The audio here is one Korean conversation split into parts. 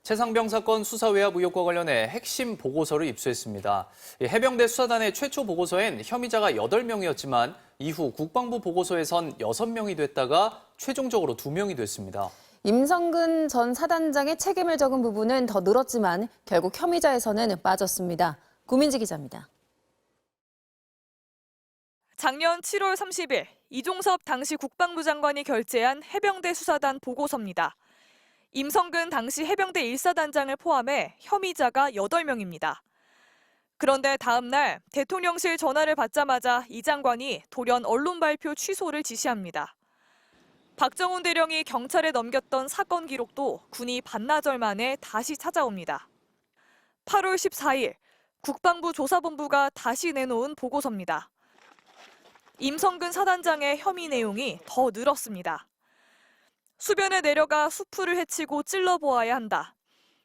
최상병 사건 수사 외압 의혹과 관련해 핵심 보고서를 입수했습니다. 해병대 수사단의 최초 보고서엔 혐의자가 8명이었지만 이후 국방부 보고서에선 6명이 됐다가 최종적으로 2명이 됐습니다. 임성근 전 사단장의 책임을 적은 부분은 더 늘었지만 결국 혐의자에서는 빠졌습니다. 구민지 기자입니다. 작년 7월 30일 이종섭 당시 국방부 장관이 결재한 해병대 수사단 보고서입니다. 임성근 당시 해병대 1사단장을 포함해 혐의자가 8명입니다. 그런데 다음 날 대통령실 전화를 받자마자 이 장관이 돌연 언론 발표 취소를 지시합니다. 박정훈 대령이 경찰에 넘겼던 사건 기록도 군이 반나절 만에 다시 찾아옵니다. 8월 14일 국방부 조사본부가 다시 내놓은 보고서입니다. 임성근 사단장의 혐의 내용이 더 늘었습니다. 수변에 내려가 수풀을 헤치고 찔러보아야 한다.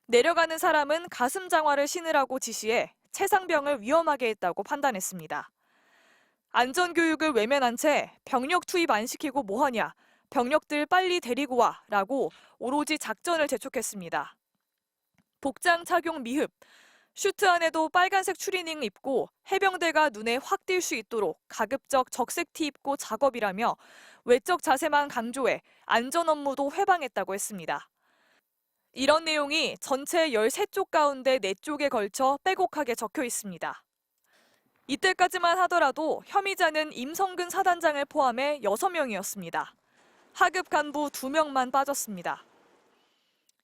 내려가는 사람은 가슴 장화를 신으라고 지시해 최상병을 위험하게 했다고 판단했습니다. 안전교육을 외면한 채 병력 투입 안 시키고 뭐하냐. 병력들 빨리 데리고 와 라고 오로지 작전을 재촉했습니다. 복장 착용 미흡, 슈트 안에도 빨간색 추리닝 입고 해병대가 눈에 확 띌 수 있도록 가급적 적색 티 입고 작업이라며 외적 자세만 강조해 안전 업무도 회방했다고 했습니다. 이런 내용이 전체 13쪽 가운데 4쪽에 걸쳐 빼곡하게 적혀 있습니다. 이때까지만 하더라도 혐의자는 임성근 사단장을 포함해 6명이었습니다. 하급 간부 2명만 빠졌습니다.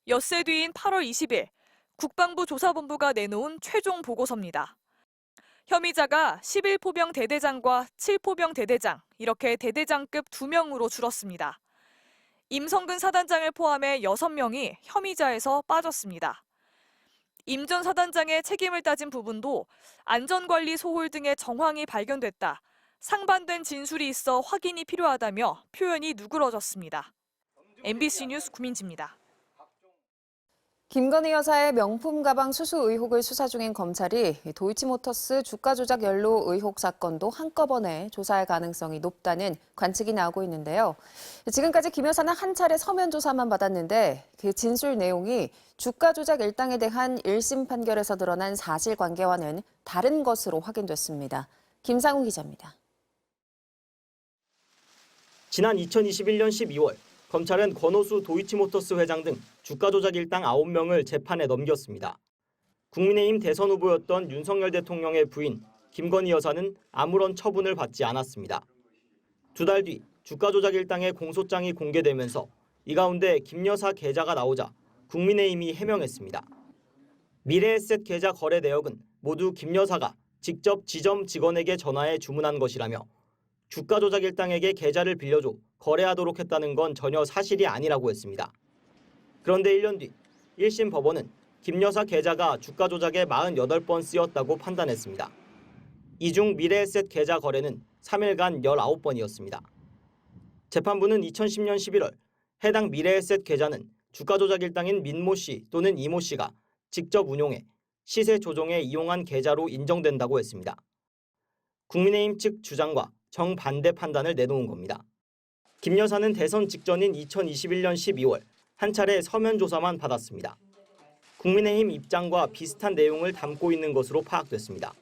엿새 뒤인 8월 20일 국방부 조사본부가 내놓은 최종 보고서입니다. 혐의자가 11포병 대대장과 7포병 대대장, 이렇게 대대장급 2명으로 줄었습니다. 임성근 사단장을 포함해 6명이 혐의자에서 빠졌습니다. 임 전 사단장의 책임을 따진 부분도 안전관리 소홀 등의 정황이 발견됐다. 상반된 진술이 있어 확인이 필요하다며 표현이 누그러졌습니다. MBC 뉴스 구민지입니다. 김건희 여사의 명품 가방 수수 의혹을 수사 중인 검찰이 도이치모터스 주가 조작 연루 의혹 사건도 한꺼번에 조사할 가능성이 높다는 관측이 나오고 있는데요. 지금까지 김 여사는 한 차례 서면 조사만 받았는데 그 진술 내용이 주가 조작 일당에 대한 1심 판결에서 드러난 사실관계와는 다른 것으로 확인됐습니다. 김상훈 기자입니다. 지난 2021년 12월 검찰은 권오수 도이치모터스 회장 등 주가 조작 일당 9명을 재판에 넘겼습니다. 국민의힘 대선 후보였던 윤석열 대통령의 부인 김건희 여사는 아무런 처분을 받지 않았습니다. 2달 뒤 주가 조작 일당의 공소장이 공개되면서 이 가운데 김 여사 계좌가 나오자 국민의힘이 해명했습니다. 미래에셋 계좌 거래 내역은 모두 김 여사가 직접 지점 직원에게 전화해 주문한 것이라며 주가 조작 일당에게 계좌를 빌려줘 거래하도록 했다는 건 전혀 사실이 아니라고 했습니다. 그런데 1년 뒤 1심 법원은 김 여사 계좌가 주가 조작에 48번 쓰였다고 판단했습니다. 이 중 미래에셋 계좌 거래는 3일간 19번이었습니다. 재판부는 2010년 11월 해당 미래에셋 계좌는 주가 조작 일당인 민모 씨 또는 이모 씨가 직접 운용해 시세 조정에 이용한 계좌로 인정된다고 했습니다. 국민의힘 측 주장과 정반대 판단을 내놓은 겁니다. 김 여사는 대선 직전인 2021년 12월 한 차례 서면 조사만 받았습니다. 국민의힘 입장과 비슷한 내용을 담고 있는 것으로 파악됐습니다.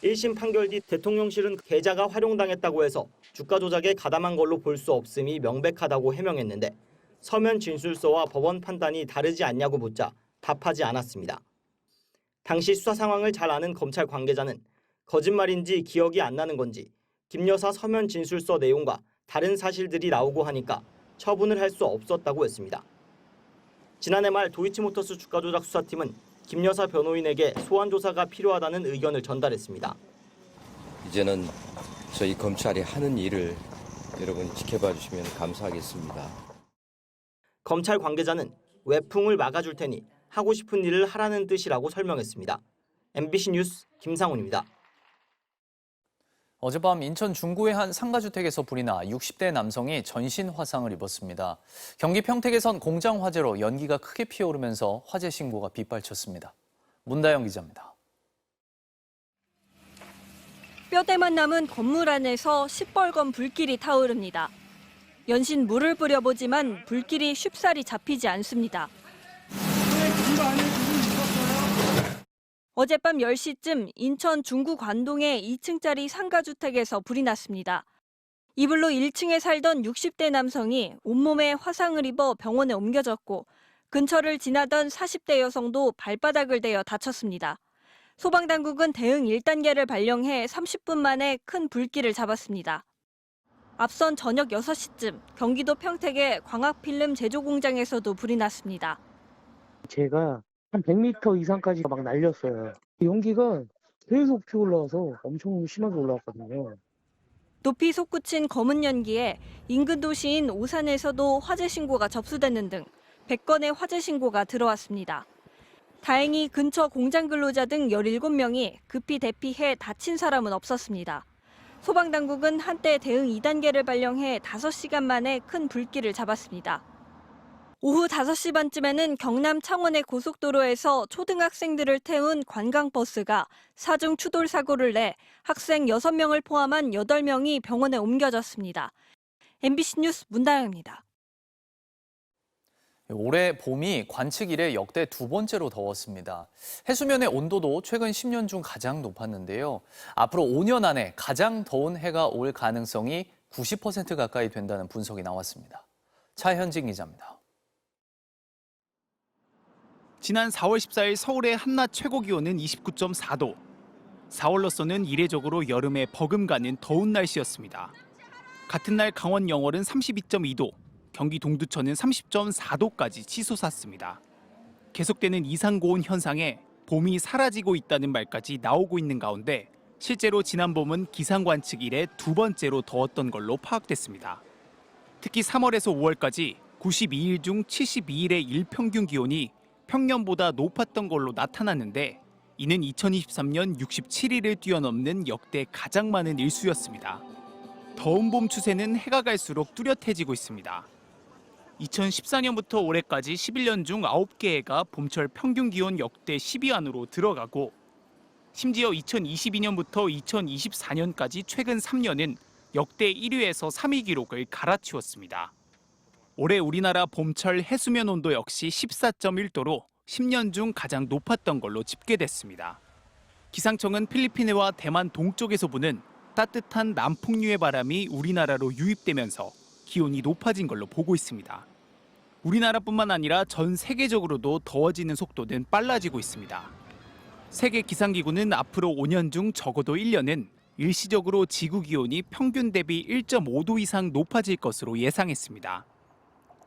1심 판결 뒤 대통령실은 계좌가 활용당했다고 해서 주가 조작에 가담한 걸로 볼 수 없음이 명백하다고 해명했는데 서면 진술서와 법원 판단이 다르지 않냐고 묻자 답하지 않았습니다. 당시 수사 상황을 잘 아는 검찰 관계자는 거짓말인지 기억이 안 나는 건지 김 여사 서면 진술서 내용과 다른 사실들이 나오고 하니까 처분을 할 수 없었다고 했습니다. 지난해 말 도이치모터스 주가 조작 수사팀은 김 여사 변호인에게 소환 조사가 필요하다는 의견을 전달했습니다. 이제는 저희 검찰이 하는 일을 여러분 지켜봐 주시면 감사하겠습니다. 검찰 관계자는 외풍을 막아줄 테니 하고 싶은 일을 하라는 뜻이라고 설명했습니다. MBC 뉴스 김상훈입니다. 어젯밤 인천 중구의 한 상가주택에서 불이 나 60대 남성이 전신 화상을 입었습니다. 경기 평택에선 공장 화재로 연기가 크게 피어오르면서 화재 신고가 빗발쳤습니다. 문다영 기자입니다. 뼈대만 남은 건물 안에서 시뻘건 불길이 타오릅니다. 연신 물을 뿌려보지만 불길이 쉽사리 잡히지 않습니다. 어젯밤 10시쯤 인천 중구 관동의 2층짜리 상가주택에서 불이 났습니다. 이불로 1층에 살던 60대 남성이 온몸에 화상을 입어 병원에 옮겨졌고 근처를 지나던 40대 여성도 발바닥을 대어 다쳤습니다. 소방당국은 대응 1단계를 발령해 30분 만에 큰 불길을 잡았습니다. 앞선 저녁 6시쯤 경기도 평택의 광학필름 제조공장에서도 불이 났습니다. 제가 한 100m 이상까지 막 날렸어요. 연기가 계속 피 올라와서 엄청 심하게 올라왔거든요. 높이 솟구친 검은 연기에 인근 도시인 오산에서도 화재 신고가 접수되는 등 100건의 화재 신고가 들어왔습니다. 다행히 근처 공장 근로자 등 17명이 급히 대피해 다친 사람은 없었습니다. 소방당국은 한때 대응 2단계를 발령해 5시간 만에 큰 불길을 잡았습니다. 오후 5시 반쯤에는 경남 창원의 고속도로에서 초등학생들을 태운 관광버스가 사중 추돌 사고를 내 학생 6명을 포함한 8명이 병원에 옮겨졌습니다. MBC 뉴스 문다영입니다. 올해 봄이 관측 이래 역대 2번째로 더웠습니다. 해수면의 온도도 최근 10년 중 가장 높았는데요. 앞으로 5년 안에 가장 더운 해가 올 가능성이 90% 가까이 된다는 분석이 나왔습니다. 차현진 기자입니다. 지난 4월 14일 서울의 한낮 최고 기온은 29.4도. 4월로서는 이례적으로 여름에 버금가는 더운 날씨였습니다. 같은 날 강원 영월은 32.2도, 경기 동두천은 30.4도까지 치솟았습니다. 계속되는 이상고온 현상에 봄이 사라지고 있다는 말까지 나오고 있는 가운데 실제로 지난 봄은 기상 관측 이래 2번째로 더웠던 걸로 파악됐습니다. 특히 3월에서 5월까지 92일 중 72일의 일평균 기온이 평년보다 높았던 걸로 나타났는데 이는 2023년 67일을 뛰어넘는 역대 가장 많은 일수였습니다. 더운 봄 추세는 해가 갈수록 뚜렷해지고 있습니다. 2014년부터 올해까지 11년 중 9개 해가 봄철 평균 기온 역대 10위 안으로 들어가고 심지어 2022년부터 2024년까지 최근 3년은 역대 1위에서 3위 기록을 갈아치웠습니다. 올해 우리나라 봄철 해수면 온도 역시 14.1도로 10년 중 가장 높았던 걸로 집계됐습니다. 기상청은 필리핀해와 대만 동쪽에서 부는 따뜻한 남풍류의 바람이 우리나라로 유입되면서 기온이 높아진 걸로 보고 있습니다. 우리나라뿐만 아니라 전 세계적으로도 더워지는 속도는 빨라지고 있습니다. 세계 기상기구는 앞으로 5년 중 적어도 1년은 일시적으로 지구 기온이 평균 대비 1.5도 이상 높아질 것으로 예상했습니다.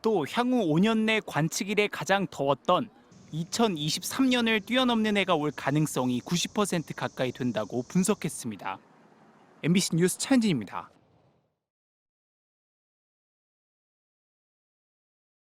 또 향후 5년 내 관측 이래 가장 더웠던 2023년을 뛰어넘는 해가 올 가능성이 90% 가까이 된다고 분석했습니다. MBC 뉴스 차현진입니다.